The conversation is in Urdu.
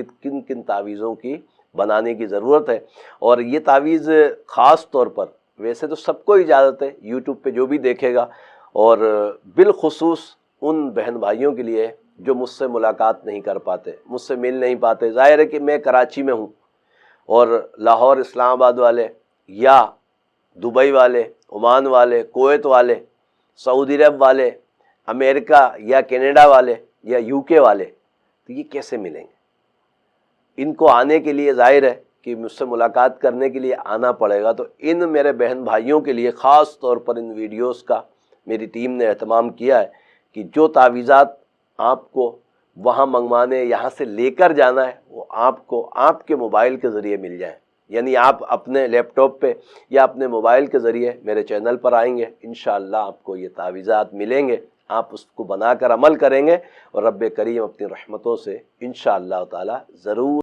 کن کن تعویذوں کی بنانے کی ضرورت ہے۔ اور یہ تعویذ خاص طور پر، ویسے تو سب کو اجازت ہے یوٹیوب پہ جو بھی دیکھے گا، اور بالخصوص ان بہن بھائیوں کے لیے جو مجھ سے ملاقات نہیں کر پاتے، مجھ سے مل نہیں پاتے۔ ظاہر ہے کہ میں کراچی میں ہوں، اور لاہور، اسلام آباد والے یا دبئی والے، عمان والے، کویت والے، سعودی عرب والے، امریکہ یا کینیڈا والے یا یو کے والے، تو یہ کیسے ملیں گے؟ ان کو آنے کے لیے ظاہر ہے کہ مجھ سے ملاقات کرنے کے لیے آنا پڑے گا۔ تو ان میرے بہن بھائیوں کے لیے خاص طور پر ان ویڈیوز کا میری ٹیم نے اہتمام کیا ہے کہ جو تعویذات آپ کو وہاں منگوانے، یہاں سے لے کر جانا ہے، وہ آپ کو آپ کے موبائل کے ذریعے مل جائیں۔ یعنی آپ اپنے لیپ ٹاپ پہ یا اپنے موبائل کے ذریعے میرے چینل پر آئیں گے، انشاءاللہ آپ کو یہ تعویذات ملیں گے، آپ اس کو بنا کر عمل کریں گے، اور رب کریم اپنی رحمتوں سے انشاءاللہ تعالی ضرور